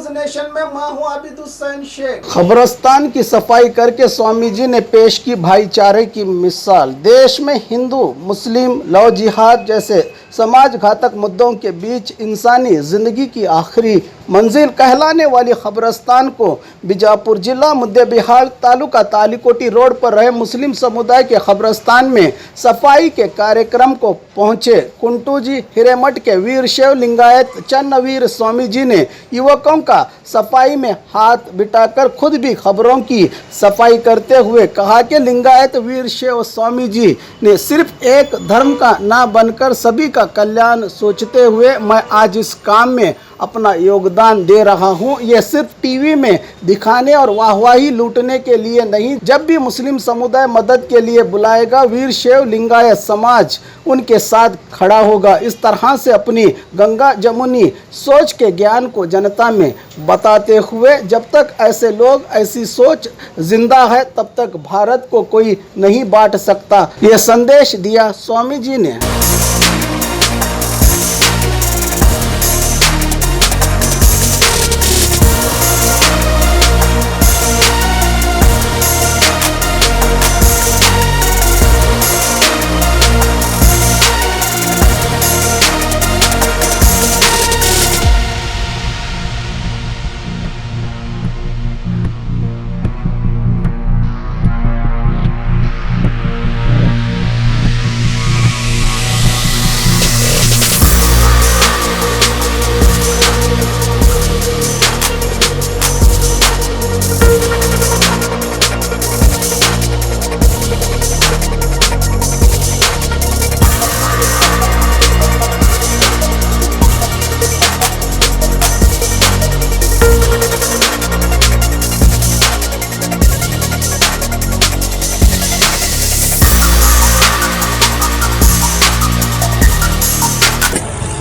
Nation में मैं हूं आबिद हुसैन शेख। खबरस्तान की सफाई करके स्वामी जी ने पेश की भाईचारे की मिसाल। देश में हिंदू मुस्लिम लव जिहाद जैसे समाज घातक मुद्दों के बीच इंसानी जिंदगी की आखिरी मंजिल कहलाने वाली खबरस्तान को बीजापुर जिला मध्य बिहार तालुका तालीकोटी रोड पर रहे मुस्लिम समुदाय के खबरस्तान में सफाई के कार्यक्रम को पहुंचे कुंटू जी हिरेमठ के वीर शैव लिंगायत चन्नवीर स्वामी जी ने युवकों का सफाई में हाथ बिठाकर खुद भी खबरों की सफाई करते हुए कहा कि लिंगायत वीर शैव स्वामी जी ने सिर्फ एक धर्म का ना बनकर सभी का कल्याण सोचते हुए मैं आज इस काम में अपना योगदान दे रहा हूं। यह सिर्फ टीवी में दिखाने और वाहवाही लूटने के लिए नहीं, जब भी मुस्लिम समुदाय मदद के लिए बुलाएगा वीर शैव लिंगायत समाज उनके साथ खड़ा होगा। इस तरह से अपनी गंगा जमुनी सोच के ज्ञान को जनता में बताते हुए जब तक ऐसे लोग ऐसी सोच जिंदा है तब तक भारत को कोई नहीं बांट सकता, यह संदेश दिया स्वामी जी ने।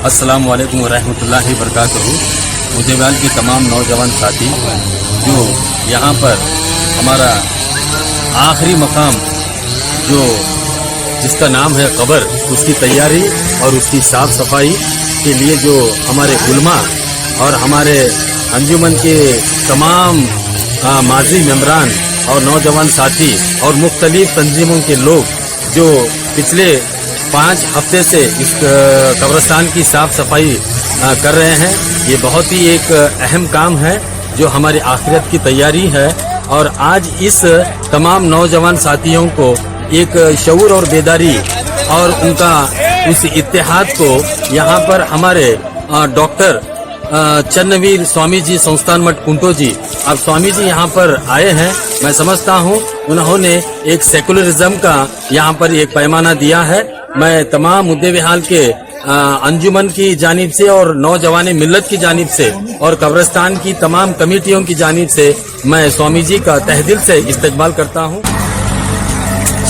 अस्सलाम वालेकुम रहमतुल्लाहि बरकातहू। मुदेवाल के तमाम नौजवान साथी जो यहाँ पर हमारा आखिरी मकाम जो जिसका नाम है कब्र, उसकी तैयारी और उसकी साफ सफाई के लिए जो हमारे उलमा और हमारे अंजुमन के तमाम माजी मेंबरान और नौजवान साथी और मुख्तलिफ तंजीमों के लोग जो पिछले 5 हफ्ते से इस कब्रिस्तान की साफ सफाई कर रहे हैं, ये बहुत ही एक अहम काम है जो हमारी आखिरत की तैयारी है। और आज इस तमाम नौजवान साथियों को एक शऊर और बेदारी और उनका उस इत्तेहाद को यहाँ पर हमारे डॉक्टर चन्नवीर स्वामी जी संस्थान मठ कुंटो जी, अब स्वामी जी यहाँ पर आए हैं। मैं समझता हूँ उन्होंने एक सेकुलरिज्म का यहाँ पर एक पैमाना दिया है। मैं तमाम मुद्दे बिहाल के अंजुमन की जानिब से और नौजवान मिल्लत की जानिब से और कब्रिस्तान की तमाम कमेटियों की जानिब से मैं स्वामी जी का तहदिल से इस्तकबाल करता हूँ।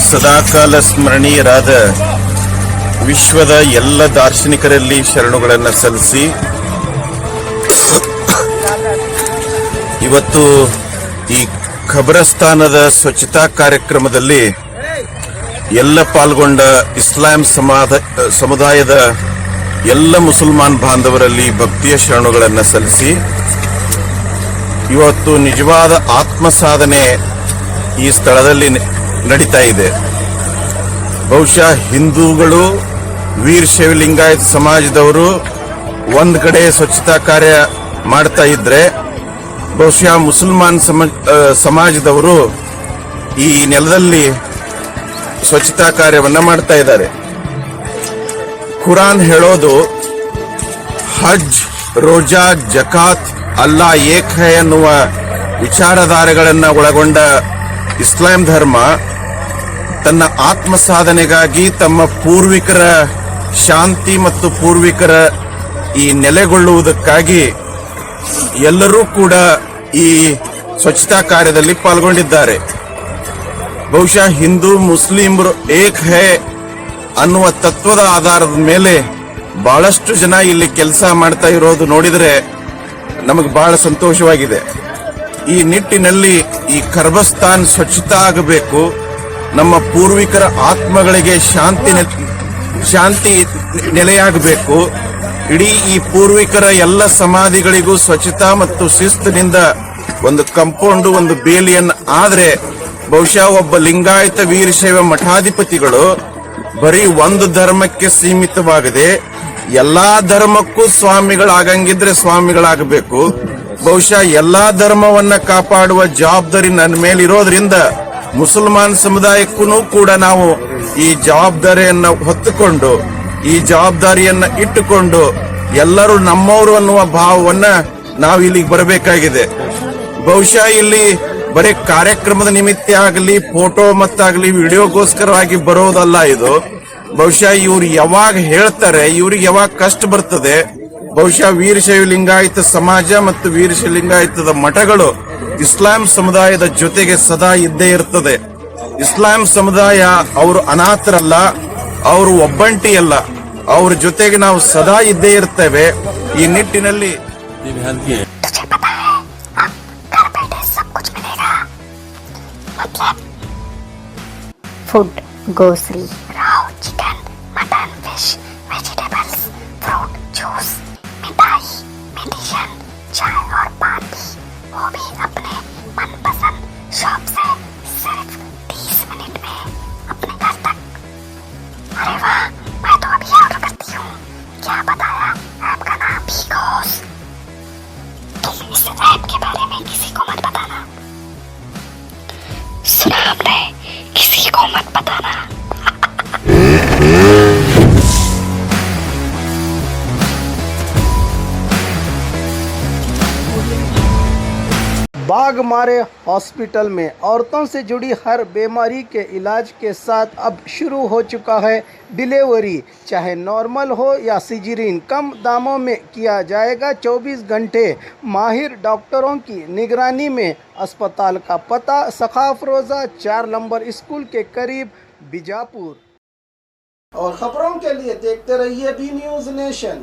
ಸದಾಕಾಲ ಸ್ಮರಣೀಯರಾದ ವಿಶ್ವದ ಎಲ್ಲ ದಾರ್ಶನಿಕರಲ್ಲಿ ಶರಣುಗಳನ್ನು ಸಲ್ಲಿಸಿ ಇವತ್ತು ಈ ಖಬರಸ್ತಾನದ ಸ್ವಚ್ಛತಾ ಕಾರ್ಯಕ್ರಮದಲ್ಲಿ ಎಲ್ಲ ಪಾಲ್ಗೊಂಡ ಇಸ್ಲಾಂ ಸಮುದಾಯದ ಎಲ್ಲ ಮುಸಲ್ಮಾನ್ ಬಾಂಧವರಲ್ಲಿ ಭಕ್ತಿಯ ಶರಣುಗಳನ್ನು ಸಲ್ಲಿಸಿ ಇವತ್ತು ನಿಜವಾದ ಆತ್ಮಸಾಧನೆ ಈ ಸ್ಥಳದಲ್ಲಿ ನಡೀತಾ ಇದೆ। ಬಹುಶಃ ಹಿಂದೂಗಳು ವೀರ್ ಶೈವ ಲಿಂಗಾಯತ್ ಸಮಾಜದವರು ಒಂದ್ ಕಡೆ ಸ್ವಚ್ಛತಾ ಕಾರ್ಯ ಮಾಡ್ತಾ ಇದ್ರೆ ಬಹುಶಃ ಮುಸಲ್ಮಾನ್ ಸಮಾಜದವರು ಈ ನೆಲದಲ್ಲಿ ಸ್ವಚ್ಛತಾ ಕಾರ್ಯವನ್ನ ಮಾಡ್ತಾ ಇದ್ದಾರೆ। ಕುರಾನ್ ಹೇಳೋದು ಹಜ್ ರೋಜಾ ಜಕಾತ್ ಅಲ್ಲಾ ಏಕ್ ಹೈ ಅನ್ನುವ ವಿಚಾರಧಾರೆಗಳನ್ನ ಒಳಗೊಂಡ ಇಸ್ಲಾಂ ಧರ್ಮ ತನ್ನ ಆತ್ಮ ಸಾಧನೆಗಾಗಿ ತಮ್ಮ ಪೂರ್ವಿಕರ ಶಾಂತಿ ಮತ್ತು ಪೂರ್ವಿಕರ ಈ ನೆಲೆಗೊಳ್ಳುವುದಕ್ಕಾಗಿ ಎಲ್ಲರೂ ಕೂಡ ಈ ಸ್ವಚ್ಛತಾ ಕಾರ್ಯದಲ್ಲಿ ಪಾಲ್ಗೊಂಡಿದ್ದಾರೆ। ಬಹುಶಃ ಹಿಂದೂ ಮುಸ್ಲಿಮರು ಏಕ್ ಹೈ ಅನ್ನುವ ತತ್ವದ ಆಧಾರದ ಮೇಲೆ ಬಹಳಷ್ಟು ಜನ ಇಲ್ಲಿ ಕೆಲಸ ಮಾಡ್ತಾ ಇರೋದು ನೋಡಿದರೆ ನಮಗೆ ಬಹಳ ಸಂತೋಷವಾಗಿದೆ। ಈ ನಿಟ್ಟಿನಲ್ಲಿ ಈ ಕಬ್ರಿಸ್ತಾನ್ ಸ್ವಚ್ಛತಾ ಆಗಬೇಕು, ನಮ್ಮ ಪೂರ್ವಿಕರ ಆತ್ಮಗಳಿಗೆ ಶಾಂತಿ ನೆಲೆಯಾಗಬೇಕು, ಇಡೀ ಈ ಪೂರ್ವಿಕರ ಎಲ್ಲ ಸಮಾಧಿಗಳಿಗೂ ಸ್ವಚ್ಛತಾ ಮತ್ತು ಶಿಸ್ತಿನಿಂದ ಒಂದು ಕಂಪೌಂಡ್, ಒಂದು ಬೇಲಿಯನ್ನ ಆದ್ರೆ ಬಹುಶಃ ಒಬ್ಬ ಲಿಂಗಾಯತ ವೀರಶೈವ ಮಠಾಧಿಪತಿಗಳು ಬರೀ ಒಂದು ಧರ್ಮಕ್ಕೆ ಸೀಮಿತವಾಗದೆ ಎಲ್ಲಾ ಧರ್ಮಕ್ಕೂ ಸ್ವಾಮಿಗಳಾಗಂಗಿದ್ರೆ ಸ್ವಾಮಿಗಳಾಗಬೇಕು. ಬಹುಶಃ ಎಲ್ಲಾ ಧರ್ಮವನ್ನ ಕಾಪಾಡುವ ಜವಾಬ್ದಾರಿ ನನ್ನ ಮೇಲಿರೋದ್ರಿಂದ ಮುಸಲ್ಮಾನ್ ಸಮುದಾಯಕ್ಕೂ ಕೂಡ ನಾವು ಈ ಜವಾಬ್ದಾರಿಯನ್ನ ಹೊತ್ತುಕೊಂಡು, ಈ ಜವಾಬ್ದಾರಿಯನ್ನ ಇಟ್ಟುಕೊಂಡು ಎಲ್ಲರೂ ನಮ್ಮವರು ಅನ್ನುವ ಭಾವವನ್ನ ನಾವು ಇಲ್ಲಿಗೆ ಬರಬೇಕಾಗಿದೆ. ಬಹುಶಃ ಇಲ್ಲಿ ಬರೀ ಕಾರ್ಯಕ್ರಮದ ನಿಮಿತ್ತ ಆಗಲಿ, ಫೋಟೋ ಮತ್ತಾಗಲಿ, ವಿಡಿಯೋಗೋಸ್ಕರವಾಗಿ ಬರೋದಲ್ಲ ಇದು. ಬಹುಶಃ ಇವ್ರು ಯಾವಾಗ ಹೇಳ್ತಾರೆ, ಇವ್ರಿಗೆ ಯಾವಾಗ ಕಷ್ಟ ಬರ್ತದೆ, ಬಹುಶಃ ವೀರಶೈವ ಲಿಂಗಾಯತ ಸಮಾಜ ಮತ್ತು ವೀರಶೈವ ಲಿಂಗಾಯತದ ಮಠಗಳು ಇಸ್ಲಾಂ ಸಮುದಾಯದ ಜೊತೆಗೆ ಸದಾ ಇದ್ದೇ ಇರ್ತದೆ. ಇಸ್ಲಾಂ ಸಮುದಾಯ ಅವರು ಅನಾಥರಲ್ಲ, ಅವರು ಒಬ್ಬಂಟಿಯಲ್ಲ, ಅವ್ರ ಜೊತೆಗೆ ನಾವು ಸದಾ ಇದ್ದೇ ಇರ್ತೇವೆ. ಈ ನಿಟ್ಟಿನಲ್ಲಿ food, grocery, Rao, chicken, mutton, fish, vegetables, fruit, juice, मिठाई, मेडिसिन, चाय और पान भी, वो भी अपने मनपसंद शॉप से सिर्फ 30 मिनट में अपने घर तक। अरे वाह, मैं तो अभी ऑर्डर करती हूँ। क्या बताया? ऐप का नाम बिगोस। तुम इस ऐप के बारे में किसी को मत बताना। सुना हमने? किसी को मत बताना। बाघमारे हॉस्पिटल में औरतों से जुड़ी हर बीमारी के इलाज के साथ अब शुरू हो चुका है डिलीवरी। चाहे नॉर्मल हो या सिजरीन, कम दामों में किया जाएगा। 24 घंटे माहिर डॉक्टरों की निगरानी में। अस्पताल का पता सखाफरोजा 4 नंबर स्कूल के करीब, बीजापुर। और खबरों के लिए देखते रहिए बी न्यूज़ नेशन।